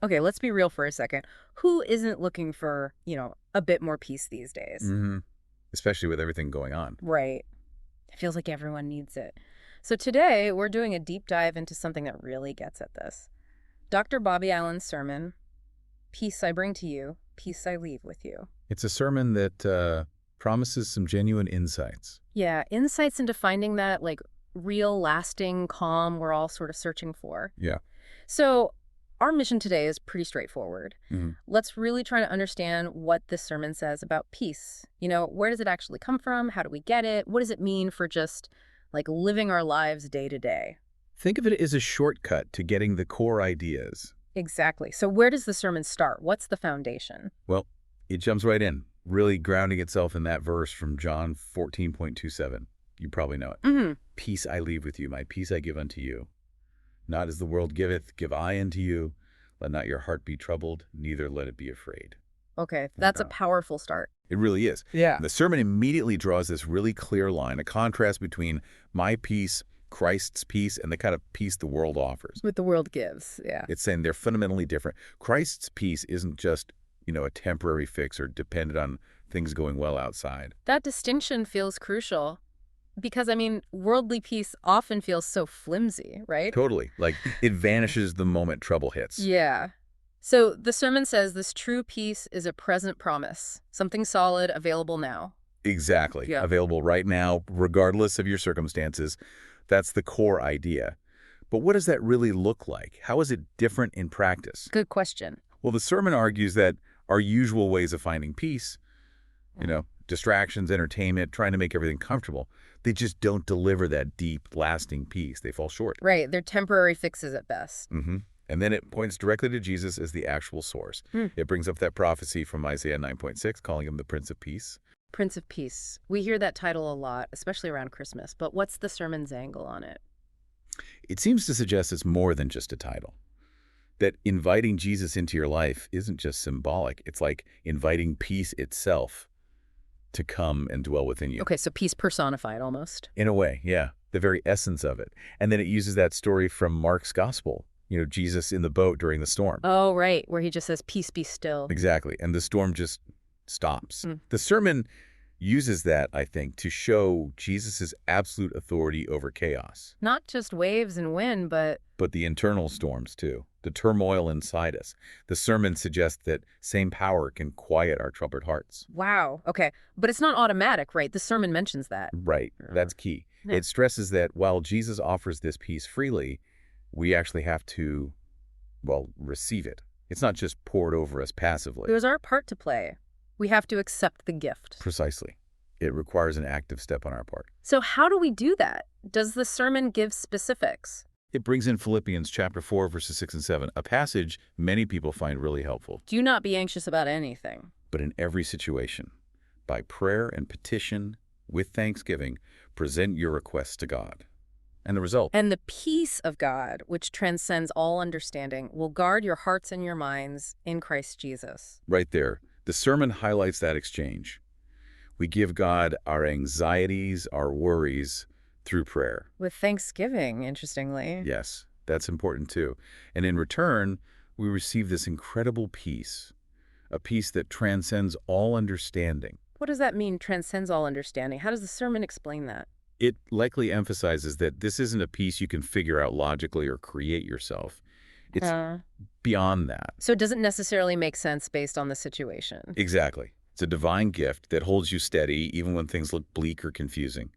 Okay, let's be real for a second. Who isn't looking for, a bit more peace these days? hmm Especially with everything going on. Right. It feels like everyone needs it. So today, we're doing a deep dive into something that really gets at this. Dr. Bobby Allen's sermon, Peace I Bring to You, Peace I Leave with You. It's a sermon that promises some genuine insights. Yeah, insights into finding that, real, lasting calm we're all sort of searching for. Yeah. So, our mission today is pretty straightforward. hmm Let's really try to understand what this sermon says about peace. Where does it actually come from? How do we get it? What does it mean for just, living our lives day to day? Think of it as a shortcut to getting the core ideas. Exactly. So, where does the sermon start? What's the foundation? Well, it jumps right in, really grounding itself in that verse from John 14:27. You probably know it. Hmm. Peace I leave with you, my peace I give unto you. Not as the world giveth, give I unto you. Let not your heart be troubled, neither let it be afraid. Okay, that's a Uh, powerful start. It really is. Yeah. The sermon immediately draws this really clear line, a contrast between my peace, Christ's peace, and the kind of peace the world offers. What the world gives. Yeah. It's saying they're fundamentally different. Christ's peace isn't just, a temporary fix or dependent on things going well outside. That distinction feels crucial because, worldly peace often feels so flimsy, right? Totally. Like it vanishes the moment trouble hits. Yeah. So the sermon says this true peace is a present promise, something solid, available now. Exactly. Yeah. Available right now, regardless of your circumstances. That's the core idea. But what does that really look like? How is it different in practice? Good question. Well, the sermon argues that our usual ways of finding peace, distractions, entertainment, trying to make everything comfortable, they just don't deliver that deep, lasting peace. They fall short. Right, they're temporary fixes at best. And then it points directly to Jesus as the actual source. Hmm. It brings up that prophecy from Isaiah 9:6, calling him the Prince of Peace. Prince of Peace. We hear that title a lot, especially around Christmas, but what's the sermon's angle on it? It seems to suggest it's more than just a title. That inviting Jesus into your life isn't just symbolic. It's like inviting peace itself to come and dwell within you. Okay, so peace personified almost. In a way, yeah, the very essence of it. And then it uses that story from Mark's gospel, Jesus in the boat during the storm. Oh, right, where he just says, peace be still. Exactly. And the storm just stops. Mm. The sermon uses that, I think, to show Jesus' absolute authority over chaos. Not just waves and wind, but But the internal storms, too, the turmoil inside us. The sermon suggests that same power can quiet our troubled hearts. wow. Okay, but it's not automatic, right? The sermon mentions that. Right. That's key. Yeah. It stresses that while Jesus offers this peace freely, we actually have to, receive it. It's not just poured over us passively. There's our part to play. We have to accept the gift. Precisely. It requires an active step on our part. So how do we do that? Does the sermon give specifics? It brings in Philippians chapter 4, verses 6 and 7, a passage many people find really helpful. Do not be anxious about anything. But in every situation, by prayer and petition, with thanksgiving, present your requests to God. And the result, And the peace of God, which transcends all understanding, will guard your hearts and your minds in Christ Jesus. right there, the sermon highlights that exchange. We give God our anxieties, our worries, through prayer. With thanksgiving, interestingly. Yes, that's important too. And in return, we receive this incredible peace, a peace that transcends all understanding. What does that mean, transcends all understanding? How does the sermon explain that? It likely emphasizes that this isn't a peace you can figure out logically or create yourself. It's Uh, beyond that. so it doesn't necessarily make sense based on the situation. Exactly. It's a divine gift that holds you steady even when things look bleak or confusing.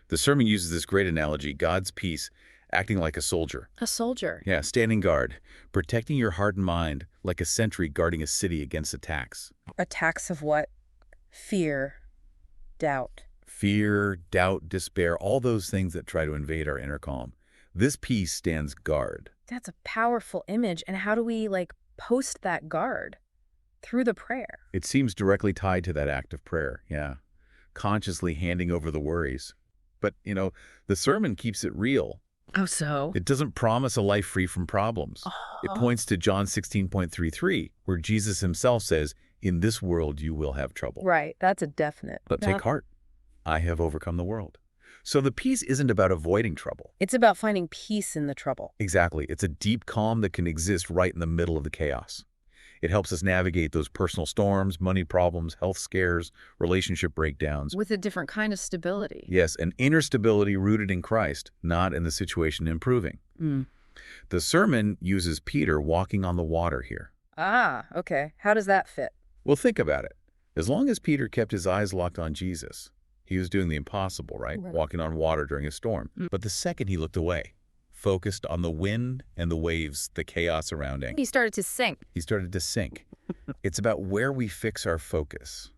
The sermon uses this great analogy, God's peace acting like a soldier. A soldier. Yeah, standing guard, protecting your heart and mind like a sentry guarding a city against attacks. Attacks of what? Fear, doubt. Fear, doubt, despair, all those things that try to invade our inner calm. This peace stands guard. That's a powerful image. And how do we, post that guard? Through the prayer. It seems directly tied to that act of prayer, yeah. Consciously handing over the worries. But, the sermon keeps it real. Oh, so? It doesn't promise a life free from problems. It Oh. points to John 16:33, where Jesus himself says, in this world you will have trouble. Right, that's a definite. But take heart. I have overcome the world. So the peace isn't about avoiding trouble. It's about finding peace in the trouble. Exactly. It's a deep calm that can exist right in the middle of the chaos. It helps us navigate those personal storms, money problems, health scares, relationship breakdowns. With a different kind of stability. Yes, an inner stability rooted in Christ, not in the situation improving. Mm. The sermon uses Peter walking on the water here. Ah, okay. How does that fit? Well, think about it. As long as Peter kept his eyes locked on Jesus, he was doing the impossible, right? Right. Walking on water during a storm. But the second he looked away, focused on the wind and the waves, the chaos surrounding, He started to sink. he started to sink. It's about where we fix our focus.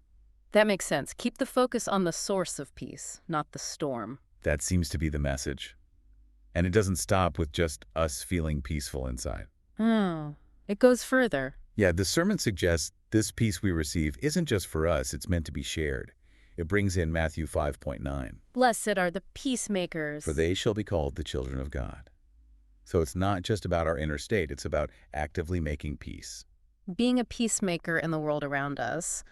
That makes sense. Keep the focus on the source of peace, not the storm. That seems to be the message. And it doesn't stop with just us feeling peaceful inside. Oh, it goes further. Yeah, the sermon suggests this peace we receive isn't just for us, it's meant to be shared. It brings in Matthew 5.9. Blessed are the peacemakers. For they shall be called the children of God. So it's not just about our inner state, it's about actively making peace. Being a peacemaker in the world around us.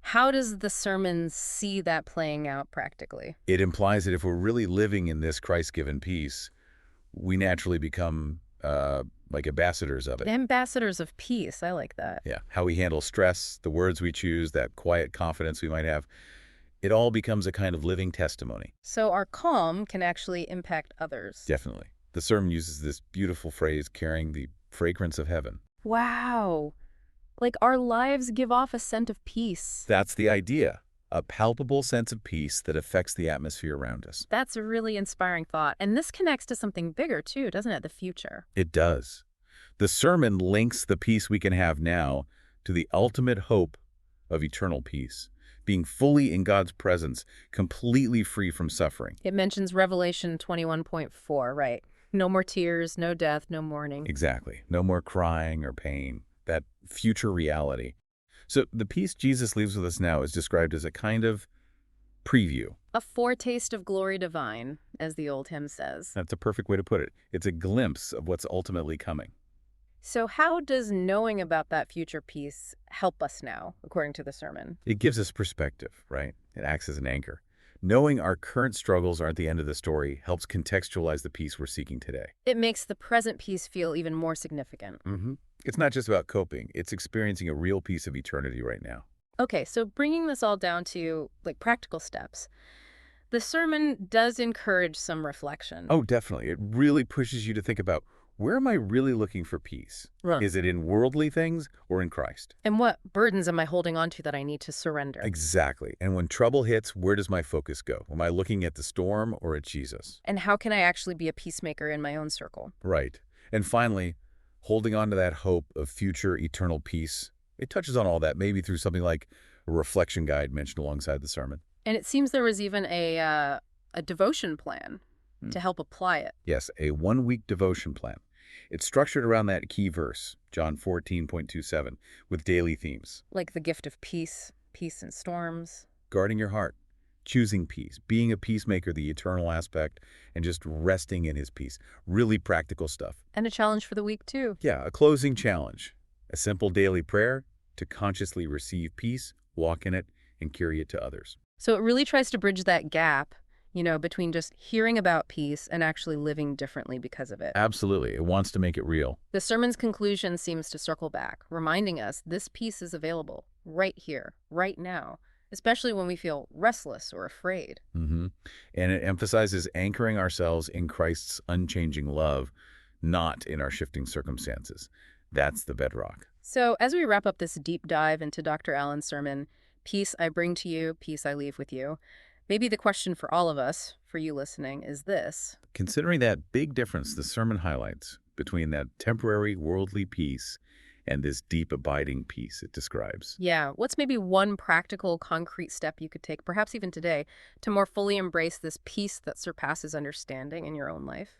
How does the sermon see that playing out practically? It implies that if we're really living in this Christ-given peace, we naturally become like ambassadors of it. Ambassadors of peace. I like that. Yeah, how we handle stress, the words we choose, that quiet confidence we might have, it all becomes a kind of living testimony. So our calm can actually impact others. Definitely. The sermon uses this beautiful phrase, carrying the fragrance of heaven. Wow. Like our lives give off a scent of peace. That's the idea, a palpable sense of peace that affects the atmosphere around us. That's a really inspiring thought. And this connects to something bigger too, doesn't it? The future. It does. The sermon links the peace we can have now to the ultimate hope of eternal peace, being fully in God's presence, completely free from suffering. It mentions Revelation 21.4, right? No more tears, no death, no mourning. Exactly. No more crying or pain, that future reality. So the peace Jesus leaves with us now is described as a kind of preview. A foretaste of glory divine, as the old hymn says. That's a perfect way to put it. It's a glimpse of what's ultimately coming. So how does knowing about that future peace help us now, according to the sermon? It gives us perspective, right? It acts as an anchor. Knowing our current struggles aren't the end of the story helps contextualize the peace we're seeking today. It makes the present peace feel even more significant. It's not just about coping. It's experiencing a real piece of eternity right now. Okay, so bringing this all down to like practical steps, the sermon does encourage some reflection. Oh, definitely. It really pushes you to think about, where am I really looking for peace? Right. Is it in worldly things or in Christ? And what burdens am I holding on to that I need to surrender? Exactly. And when trouble hits, where does my focus go? Am I looking at the storm or at Jesus? And how can I actually be a peacemaker in my own circle? Right. And finally, holding on to that hope of future eternal peace. It touches on all that, maybe through something like a reflection guide mentioned alongside the sermon. And it seems there was even a devotion plan to help apply it. Yes, a one-week devotion plan. It's structured around that key verse, John 14.27, with daily themes. Like the gift of peace, peace in storms. Guarding your heart, choosing peace, being a peacemaker, the eternal aspect, and just resting in his peace. Really practical stuff. And a challenge for the week, too. Yeah, a closing challenge. A simple daily prayer to consciously receive peace, walk in it, and carry it to others. So it really tries to bridge that gap, between just hearing about peace and actually living differently because of it. Absolutely. It wants to make it real. The sermon's conclusion seems to circle back, reminding us this peace is available right here, right now, especially when we feel restless or afraid. And it emphasizes anchoring ourselves in Christ's unchanging love, not in our shifting circumstances. That's the bedrock. So as we wrap up this deep dive into Dr. Allen's sermon, Peace I bring to you, peace I leave with you, maybe the question for all of us, for you listening, is this. Considering that big difference the sermon highlights between that temporary worldly peace and this deep abiding peace it describes. Yeah, what's maybe one practical, concrete step you could take, perhaps even today, to more fully embrace this peace that surpasses understanding in your own life?